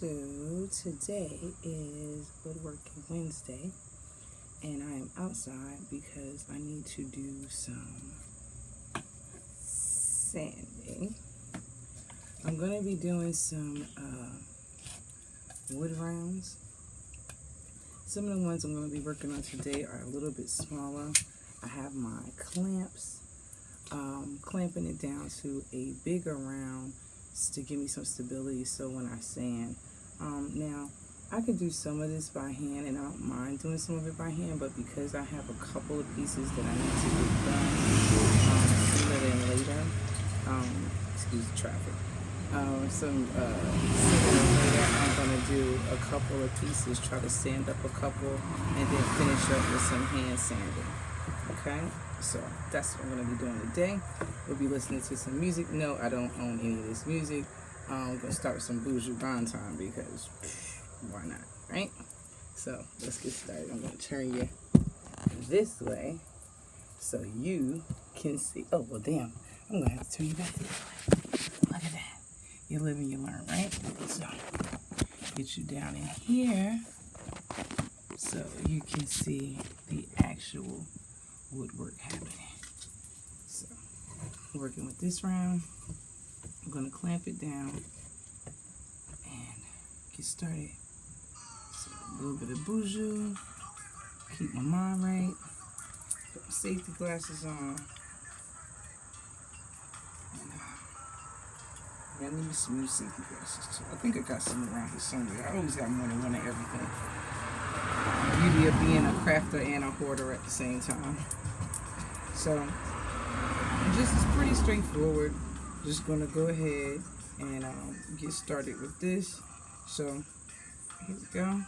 So today is Woodworking Wednesday, and I am outside because I need to do some sanding. I'm going to be doing some wood rounds. Some of the ones I'm going to be working on today are a little bit smaller. I have my clamps, clamping it down to a bigger round to give me some stability so when I sand. Now, I could do some of this by hand, and I don't mind doing some of it by hand, but because I have a couple of pieces that I need to get done sooner than later, excuse the traffic, sooner than later, I'm going to do a couple of pieces, try to sand up a couple, and then finish up with some hand sanding. Okay, so that's what I'm going to be doing today. We'll be listening to some music. No, I don't own any of this music. I'm going to start with some Boujou time because why not, right? So let's get started. I'm going to turn you this way so you can see. Oh, well, damn. I'm going to have to turn you back this way. Look at that. You live and you learn, right? So get you down in here so you can see the actual woodwork happening. So working with this round, I'm going to clamp it down and get started. So a little bit of Boujou, keep my mind right, put my safety glasses on, and I need some new safety glasses too. I think I got some around here somewhere. I always got more than one of everything. Beauty of being a crafter and a hoarder at the same time. So just it's pretty straightforward. Just gonna go ahead and get started with this. So here we go.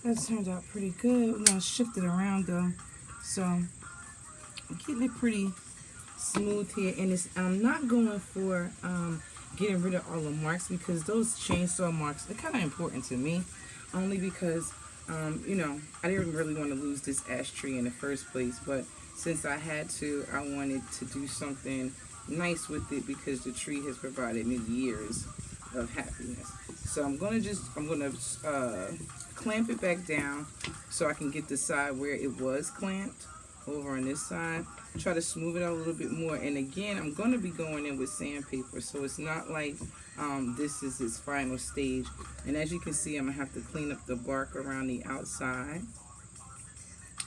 That turned out pretty good. We're going to shift it around though. So I'm getting it pretty smooth here. And I'm not going for getting rid of all the marks because those chainsaw marks are kind of important to me. Only because, you know, I didn't really want to lose this ash tree in the first place. But since I had to, I wanted to do something nice with it because the tree has provided me years of happiness. So I'm gonna clamp it back down so I can get the side where it was clamped over on this side. Try to smooth it out a little bit more. And again, I'm gonna be going in with sandpaper, so it's not like this is its final stage. And as you can see, I'm gonna have to clean up the bark around the outside.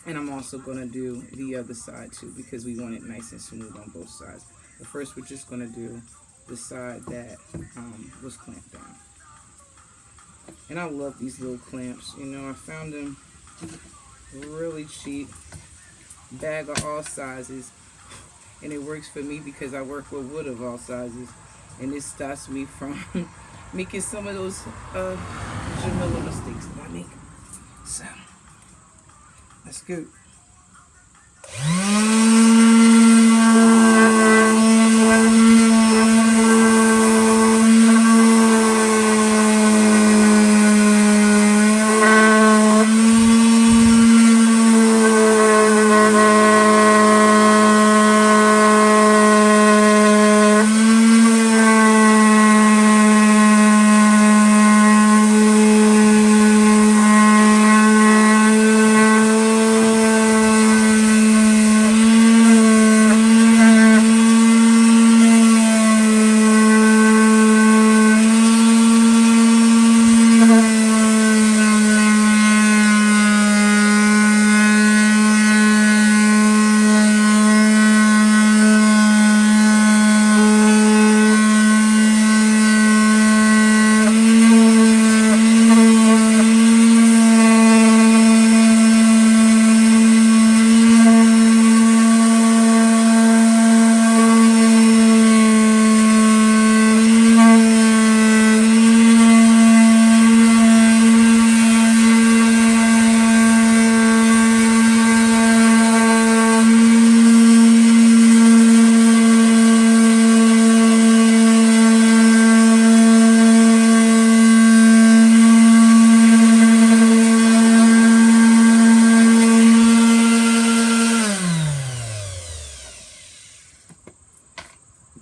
And I'm also gonna do the other side too because we want it nice and smooth on both sides. But first, we're just gonna do the side that was clamped down. And I love these little clamps. You know, I found them really cheap bag of all sizes, and it works for me because I work with wood of all sizes, and it stops me from making some of those Jamila mistakes that I make. So let's go.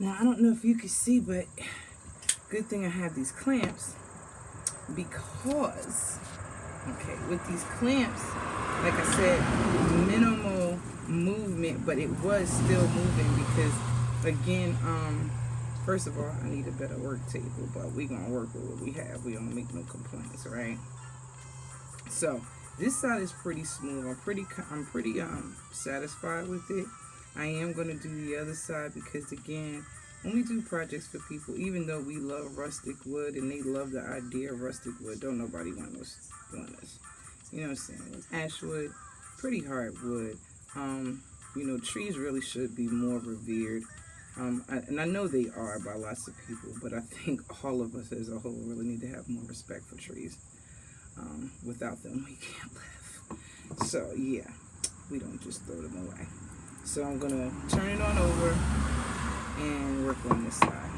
Now, I don't know if you can see, but good thing I have these clamps because, okay, with these clamps, like I said, minimal movement, but it was still moving because, again, first of all, I need a better work table, but we're going to work with what we have. We don't make no complaints, right? So, this side is pretty smooth. I'm pretty satisfied with it. I am going to do the other side because, again, when we do projects for people, even though we love rustic wood and they love the idea of rustic wood, don't nobody want us doing this. You know what I'm saying? Ash wood, pretty hard wood. Trees really should be more revered. And I know they are by lots of people, but I think all of us as a whole really need to have more respect for trees. Without them, we can't live. So, yeah, we don't just throw them away. So I'm going to turn it on over and work on this side.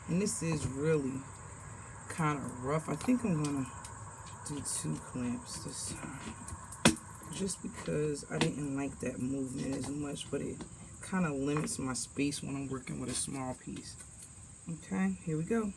And this is really kind of rough. I think I'm going to do 2 clamps this time. Just because I didn't like that movement as much, but it kind of limits my space when I'm working with a small piece. Okay, here we go.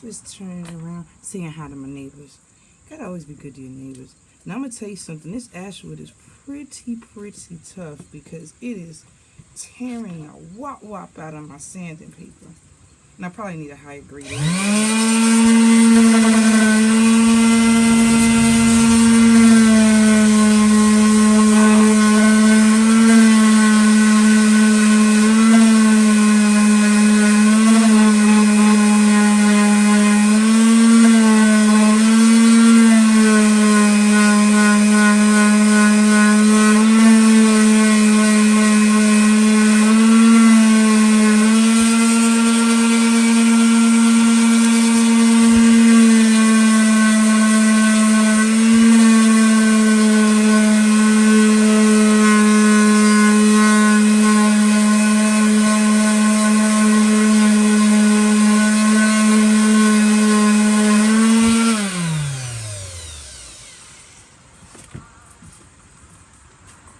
Just turning around, saying hi to my neighbors. Gotta always be good to your neighbors. Now I'm gonna tell you something. This ash wood is pretty tough because it is tearing the wop out of my sanding paper. And I probably need a higher grade.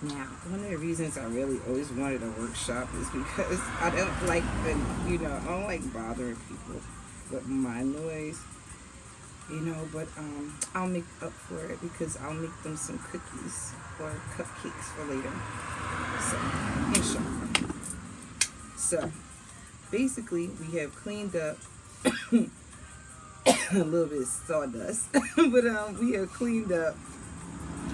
Now, one of the reasons I really always wanted a workshop is because I don't like I don't like bothering people with my noise, but I'll make up for it because I'll make them some cookies or cupcakes for later. So, inshallah. So, basically, we have cleaned up a little bit of sawdust, but we have cleaned up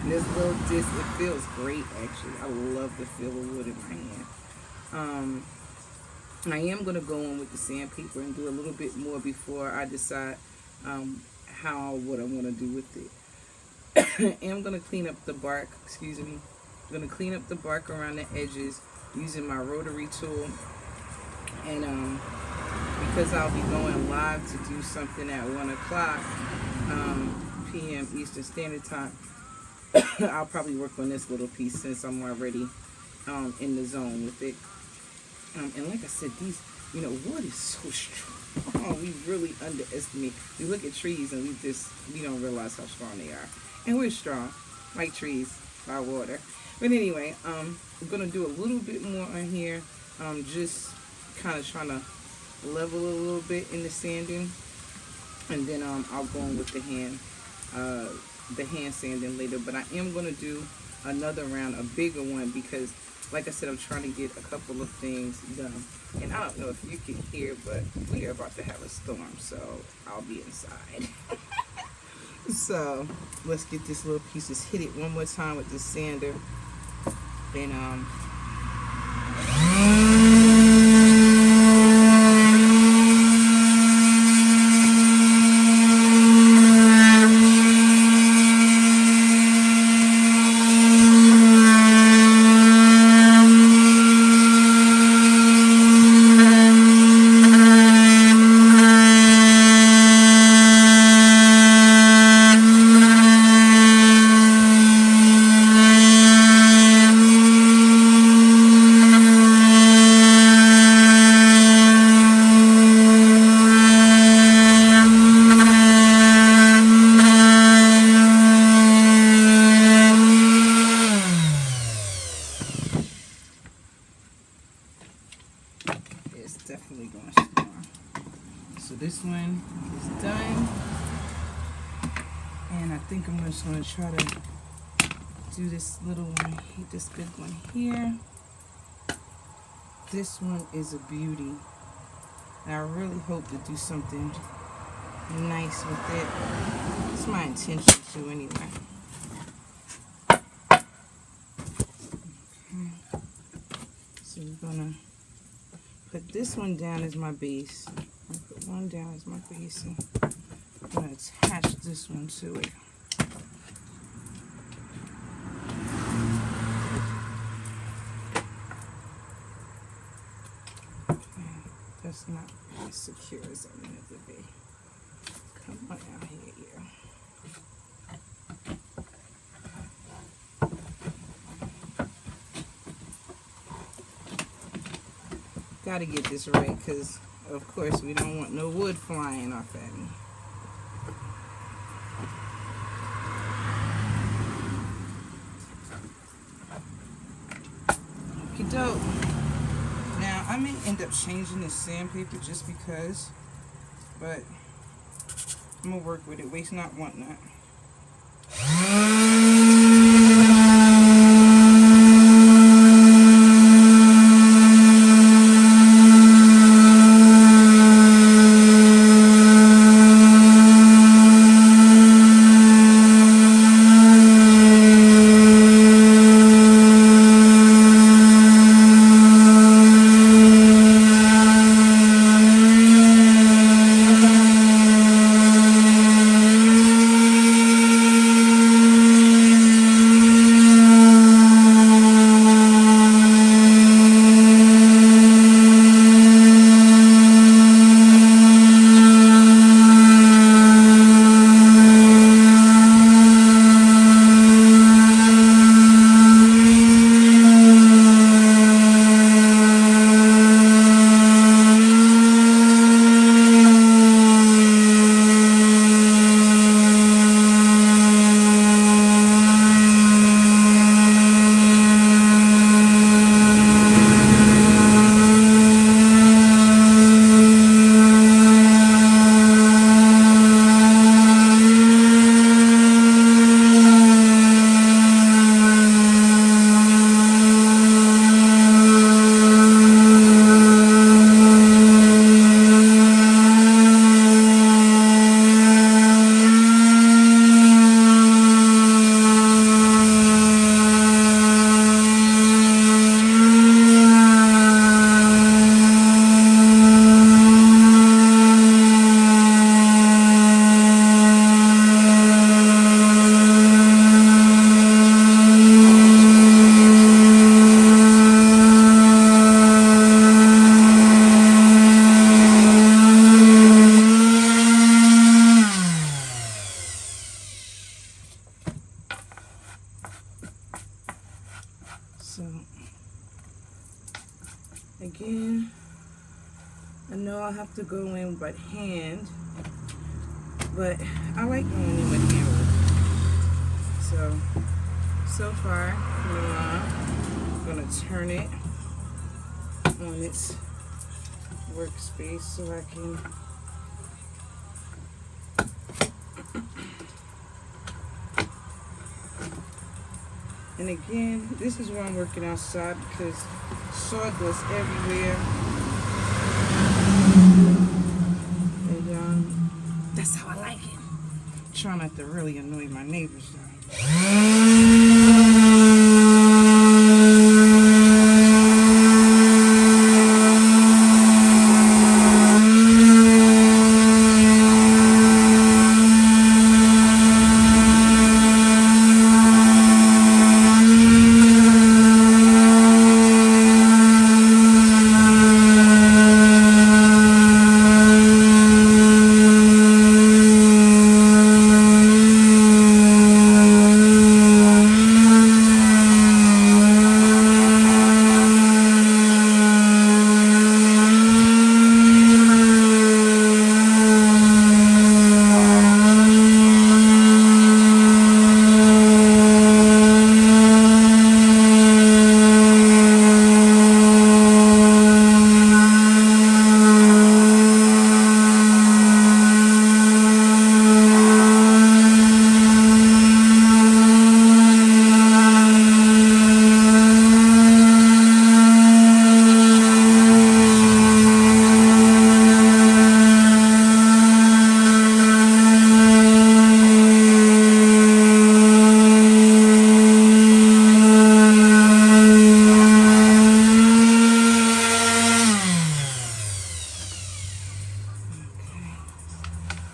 this little disc. It feels great, actually. I love the feel of wood in my hand. I am going to go in with the sandpaper and do a little bit more before I decide what I want to do with it. And I'm going to clean up the bark, I'm going to clean up the bark around the edges using my rotary tool. And because I'll be going live to do something at 1 o'clock p.m. Eastern Standard Time, I'll probably work on this little piece since I'm already in the zone with it. And like I said, wood is so strong. We really underestimate. We look at trees and we don't realize how strong they are. And we're strong, like trees, by water. But anyway, I'm going to do a little bit more on here. Just kind of trying to level a little bit in the sanding. And then I'll go on with the hand sanding later, but I am going to do another round, a bigger one, because like I said, I'm trying to get a couple of things done. And I don't know if you can hear, but we are about to have a storm, so I'll be inside. So let's get this little piece. Just hit it one more time with the sander, and definitely going strong. So this one is done, and I think I'm just going to try to do this little one, this big one here. This one is a beauty, and I really hope to do something nice with it. It's my intention to anyway. Okay. So we're gonna put this one down as my base. I'll put one down as my base, and I'm going to attach this one to it. Okay, that's not as secure as I want it to be. Come on out here, yeah. Gotta get this right, because of course we don't want no wood flying off at me. Okie doke. Now I may end up changing the sandpaper just because, but I'm gonna work with it. Waste not, want not. So, again, I know I have to go in by hand, but I like going in with hand work. So far, I'm going to turn it on its workspace so I can and again, this is why I'm working outside, because sawdust everywhere. And that's how I like it. Try not to really annoy my neighbors though.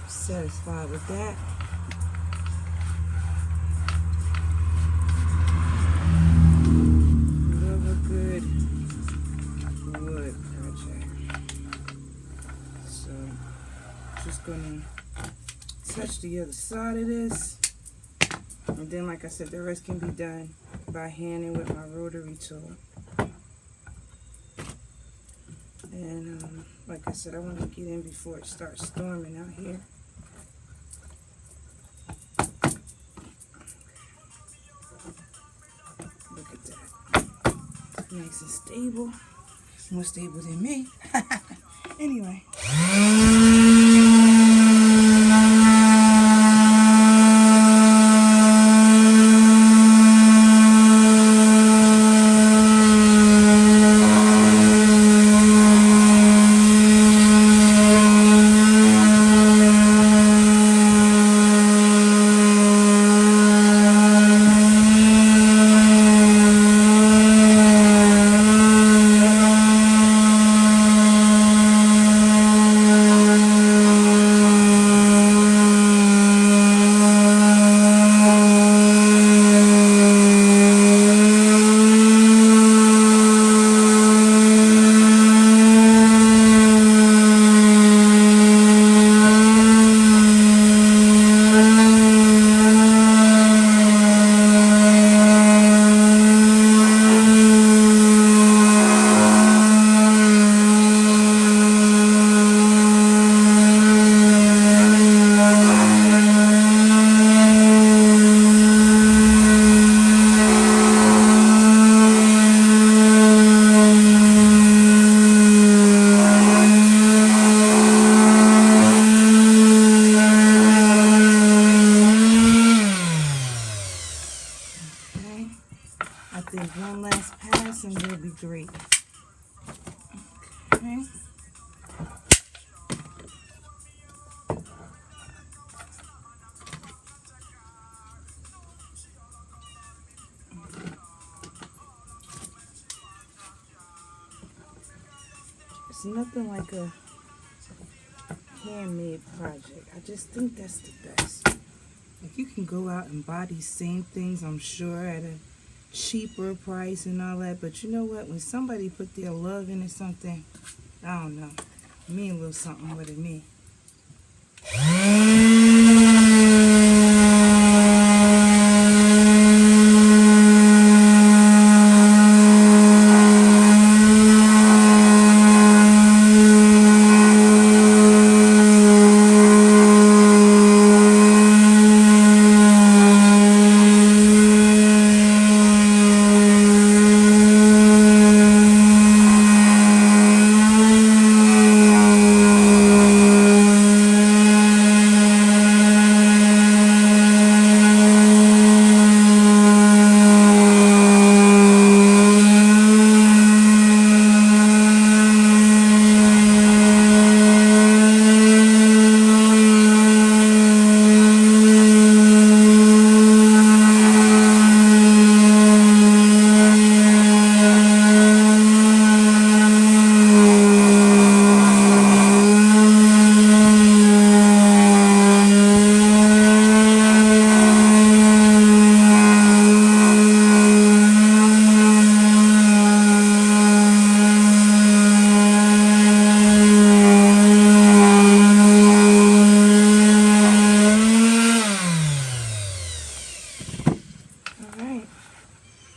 Satisfied with that. Love a good wood project. So, just gonna touch the other side of this, and then, like I said, the rest can be done by hand and with my rotary tool. And like I said, I want to get in before it starts storming out here. Look at that. Nice and stable. More stable than me. Anyway. It's nothing like a handmade project. I just think that's the best. Like, you can go out and buy these same things, I'm sure, at a cheaper price and all that, but you know what? When somebody put their love into something, I don't know, it mean a little something more than me.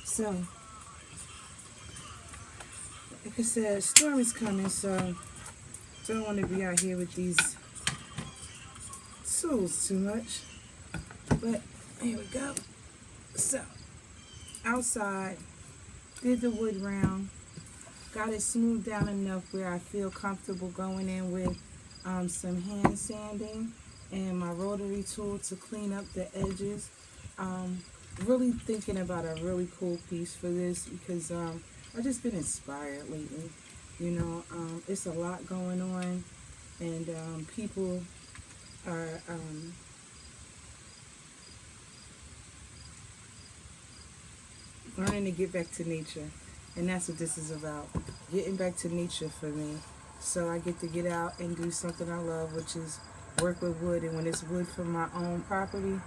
So, like I said, storm is coming, so don't want to be out here with these tools too much. But here we go. So, outside, did the wood round, got it smoothed down enough where I feel comfortable going in with some hand sanding and my rotary tool to clean up the edges. Really thinking about a really cool piece for this because I've just been inspired lately. You know, it's a lot going on, and people are learning to get back to nature, and that's what this is about, getting back to nature for me. So I get to get out and do something I love, which is work with wood, and when it's wood from my own property,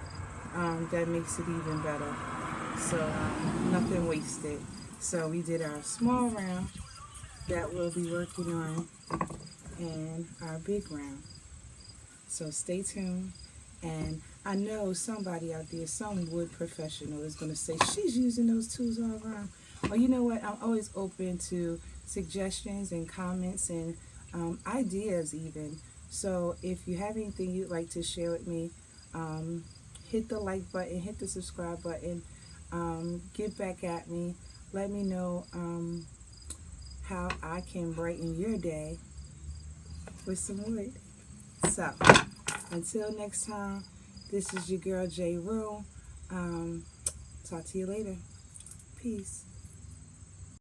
that makes it even better. So nothing wasted. So we did our small round that we'll be working on and our big round. So stay tuned. And I know somebody out there, some wood professional, is going to say, she's using those tools all around. Well, you know what? I'm always open to suggestions and comments and ideas even. So if you have anything you'd like to share with me, hit the like button, hit the subscribe button, get back at me. Let me know how I can brighten your day with some wood. So, until next time, this is your girl J. Rue. Talk to you later. Peace.